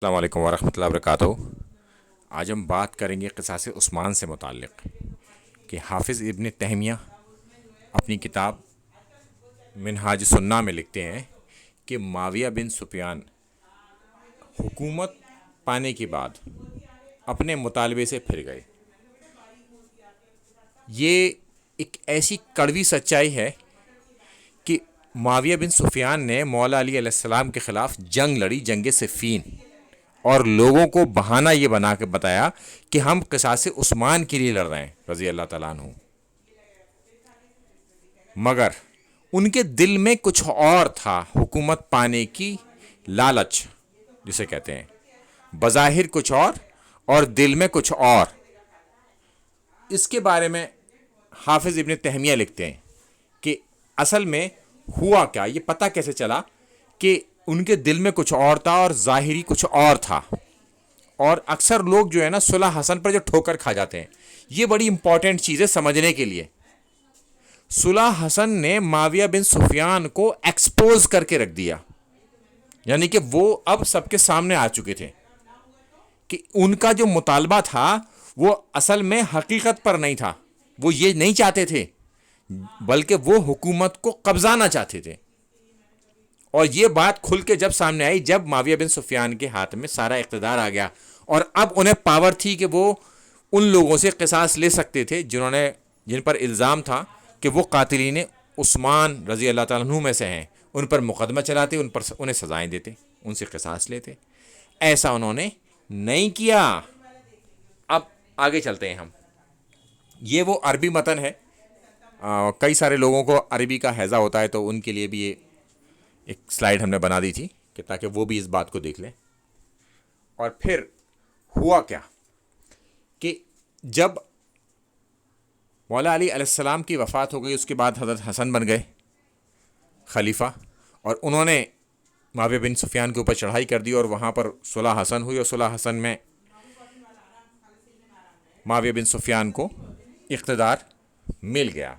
السلام علیکم ورحمۃ اللہ وبرکاتہ۔ آج ہم بات کریں گے قصاص عثمان سے متعلق کہ حافظ ابن تیمیہ اپنی کتاب منہاج السنہ میں لکھتے ہیں کہ معاویہ بن سفیان حکومت پانے کے بعد اپنے مطالبے سے پھر گئے۔ یہ ایک ایسی کڑوی سچائی ہے کہ معاویہ بن سفیان نے مولا علی علیہ السلام کے خلاف جنگ لڑی، جنگ صفین، اور لوگوں کو بہانہ یہ بنا کے بتایا کہ ہم قصاص عثمان کے لیے لڑ رہے ہیں رضی اللہ تعالیٰ عنہ، مگر ان کے دل میں کچھ اور تھا، حکومت پانے کی لالچ جسے کہتے ہیں، بظاہر کچھ اور دل میں کچھ اور۔ اس کے بارے میں حافظ ابن تیمیہ لکھتے ہیں کہ اصل میں ہوا کیا، یہ پتہ کیسے چلا کہ ان کے دل میں کچھ اور تھا اور ظاہری کچھ اور تھا۔ اور اکثر لوگ جو ہے نا صلح حسن پر جو ٹھوکر کھا جاتے ہیں، یہ بڑی امپورٹنٹ چیز ہے سمجھنے کے لیے۔ صلح حسن نے معاویہ بن سفیان کو ایکسپوز کر کے رکھ دیا، یعنی کہ وہ اب سب کے سامنے آ چکے تھے کہ ان کا جو مطالبہ تھا وہ اصل میں حقیقت پر نہیں تھا، وہ یہ نہیں چاہتے تھے بلکہ وہ حکومت کو قبضانا چاہتے تھے۔ اور یہ بات کھل کے جب سامنے آئی جب معاویہ بن سفیان کے ہاتھ میں سارا اقتدار آ گیا، اور اب انہیں پاور تھی کہ وہ ان لوگوں سے قصاص لے سکتے تھے جن پر الزام تھا کہ وہ قاتلین عثمان رضی اللہ تعالیٰ عنہ میں سے ہیں، ان پر مقدمہ چلاتے، انہیں سزائیں دیتے، ان سے قصاص لیتے۔ ایسا انہوں نے نہیں کیا۔ اب آگے چلتے ہیں ہم۔ یہ وہ عربی متن ہے، کئی سارے لوگوں کو عربی کا ہیضہ ہوتا ہے تو ان کے لیے بھی یہ ایک سلائیڈ ہم نے بنا دی تھی کہ تاکہ وہ بھی اس بات کو دیکھ لیں۔ اور پھر ہوا کیا کہ جب مولا علی علیہ السلام کی وفات ہو گئی، اس کے بعد حضرت حسن بن گئے خلیفہ، اور انہوں نے معاویہ بن سفیان کے اوپر چڑھائی کر دی، اور وہاں پر صلح حسن ہوئی، اور صلح حسن میں معاویہ بن سفیان کو اقتدار مل گیا۔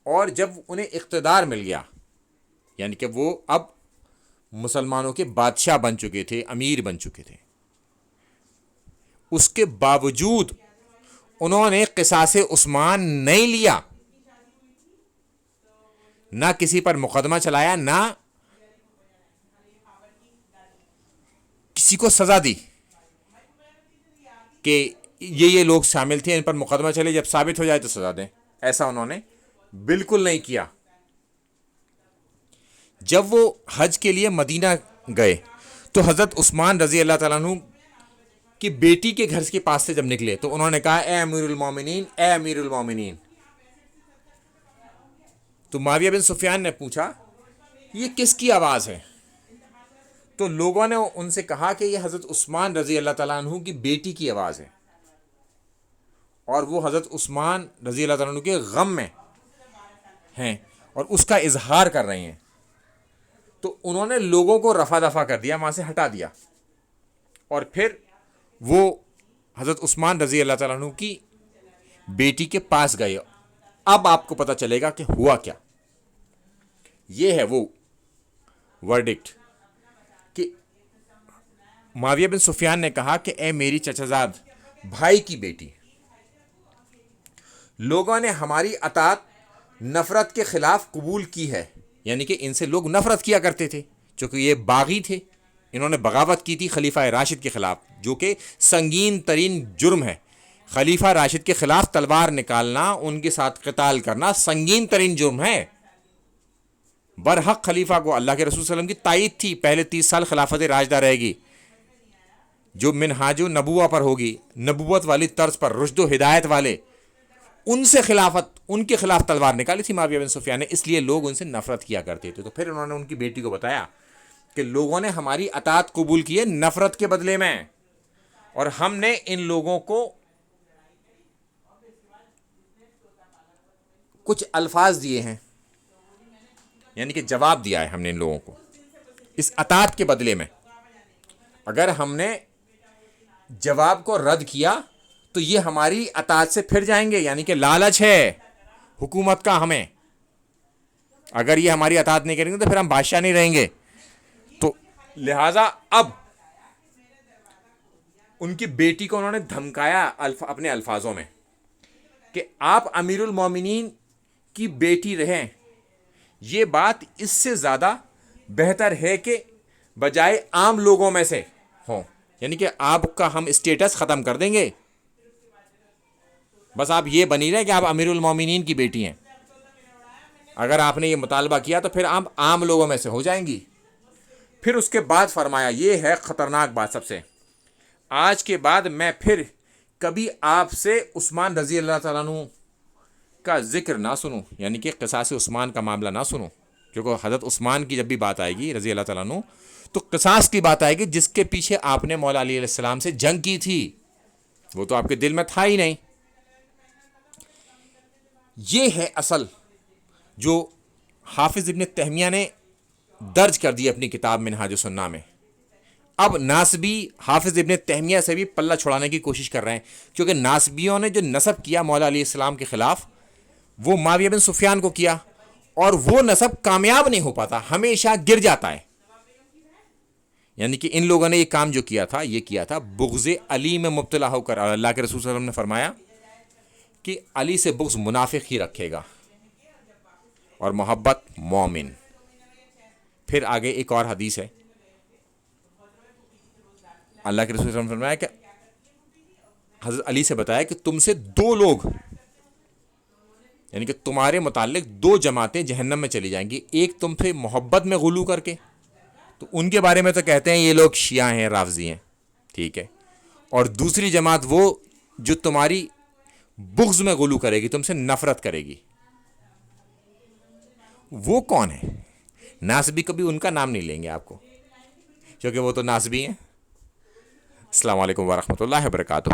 اور جب انہیں اقتدار مل گیا، یعنی کہ وہ اب مسلمانوں کے بادشاہ بن چکے تھے، امیر بن چکے تھے، اس کے باوجود انہوں نے قصاص عثمان نہیں لیا، نہ کسی پر مقدمہ چلایا، نہ کسی کو سزا دی کہ یہ لوگ شامل تھے، ان پر مقدمہ چلے، جب ثابت ہو جائے تو سزا دیں۔ ایسا انہوں نے بالکل نہیں کیا۔ جب وہ حج کے لیے مدینہ گئے تو حضرت عثمان رضی اللہ تعالیٰ عنہ کی بیٹی کے گھر کے پاس سے جب نکلے تو انہوں نے کہا، اے امیر المومنین، اے امیر المومنین۔ تو معاویہ بن سفیان نے پوچھا یہ کس کی آواز ہے؟ تو لوگوں نے ان سے کہا کہ یہ حضرت عثمان رضی اللہ تعالیٰ عنہ کی بیٹی کی آواز ہے، اور وہ حضرت عثمان رضی اللہ تعالیٰ عنہ کے غم میں ہیں اور اس کا اظہار کر رہے ہیں۔ تو انہوں نے لوگوں کو رفع دفع کر دیا، وہاں سے ہٹا دیا، اور پھر وہ حضرت عثمان رضی اللہ تعالیٰ عنہ کی بیٹی کے پاس گئے۔ اب آپ کو پتہ چلے گا کہ ہوا کیا۔ یہ ہے وہ ورڈکٹ کہ معاویہ بن سفیان نے کہا کہ اے میری چچا زاد بھائی کی بیٹی، لوگوں نے ہماری اطاعت نفرت کے خلاف قبول کی ہے، یعنی کہ ان سے لوگ نفرت کیا کرتے تھے چونکہ یہ باغی تھے، انہوں نے بغاوت کی تھی خلیفہ راشد کے خلاف، جو کہ سنگین ترین جرم ہے۔ خلیفہ راشد کے خلاف تلوار نکالنا، ان کے ساتھ قتال کرنا سنگین ترین جرم ہے۔ برحق خلیفہ کو اللہ کے رسول صلی اللہ علیہ وسلم کی تائید تھی، پہلے 30 سال خلافت راشدہ رہے گی جو منہاج النبوہ پر ہوگی، نبوت والی طرز پر، رشد و ہدایت والے، ان سے ان کے خلاف تلوار نکالی تھی معاویہ بن سفیان نے، اس لیے لوگ ان سے نفرت کیا کرتے تھے۔ تو پھر انہوں نے ان کی بیٹی کو بتایا کہ لوگوں نے ہماری اطاعت قبول کی ہے نفرت کے بدلے میں، اور ہم نے ان لوگوں کو کچھ الفاظ دیے ہیں، یعنی کہ جواب دیا ہے ہم نے ان لوگوں کو اس اطاعت کے بدلے میں۔ اگر ہم نے جواب کو رد کیا تو یہ ہماری اطاعت سے پھر جائیں گے، یعنی کہ لالچ ہے حکومت کا ہمیں، اگر یہ ہماری اطاعت نہیں کریں گے تو پھر ہم بادشاہ نہیں رہیں گے۔ تو لہٰذا اب ان کی بیٹی کو انہوں نے دھمکایا اپنے الفاظوں میں کہ آپ امیر المومنین کی بیٹی رہیں، یہ بات اس سے زیادہ بہتر ہے کہ بجائے عام لوگوں میں سے ہوں، یعنی کہ آپ کا ہم اسٹیٹس ختم کر دیں گے، بس آپ یہ بنی رہے کہ آپ امیر المومنین کی بیٹی ہیں، اگر آپ نے یہ مطالبہ کیا تو پھر آپ عام لوگوں میں سے ہو جائیں گی۔ پھر اس کے بعد فرمایا، یہ ہے خطرناک بات سب سے، آج کے بعد میں پھر کبھی آپ سے عثمان رضی اللہ تعالیٰ عنہ کا ذکر نہ سنوں، یعنی کہ قصاص عثمان کا معاملہ نہ سنوں، کیونکہ حضرت عثمان کی جب بھی بات آئے گی رضی اللہ تعالیٰ عنہ تو قصاص کی بات آئے گی، جس کے پیچھے آپ نے مولا علی علیہ السلام سے جنگ کی تھی، وہ تو آپ کے دل میں تھا ہی نہیں۔ یہ ہے اصل جو حافظ ابن تیمیہ نے درج کر دی اپنی کتاب منہاج السنہ میں۔ اب ناسبی حافظ ابن تیمیہ سے بھی پلہ چھڑانے کی کوشش کر رہے ہیں، کیونکہ ناسبیوں نے جو نسب کیا مولا علیہ السلام کے خلاف وہ معاویہ بن سفیان کو کیا، اور وہ نسب کامیاب نہیں ہو پاتا، ہمیشہ گر جاتا ہے۔ یعنی کہ ان لوگوں نے یہ کام جو کیا تھا، یہ کیا تھا بغض علی میں مبتلا ہو کر، اور اللہ کے رسول صلی اللہ علیہ وسلم نے فرمایا کہ علی سے بغض منافق ہی رکھے گا اور محبت مومن۔ پھر آگے ایک اور حدیث ہے، اللہ کے رسول صلی اللہ علیہ وسلم نے فرمایا کہ حضرت علی سے بتایا کہ تم سے دو لوگ، یعنی کہ تمہارے متعلق دو جماعتیں جہنم میں چلی جائیں گی، ایک تم سے محبت میں غلو کر کے، تو ان کے بارے میں تو کہتے ہیں یہ لوگ شیعہ ہیں، رافضی ہیں، ٹھیک ہے، اور دوسری جماعت وہ جو تمہاری بغض میں غلو کرے گی، تم سے نفرت کرے گی۔ وہ کون ہے؟ ناسبی کبھی ان کا نام نہیں لیں گے آپ کو، کیونکہ وہ تو ناسبی ہیں۔ السلام علیکم ورحمۃ اللہ وبرکاتہ۔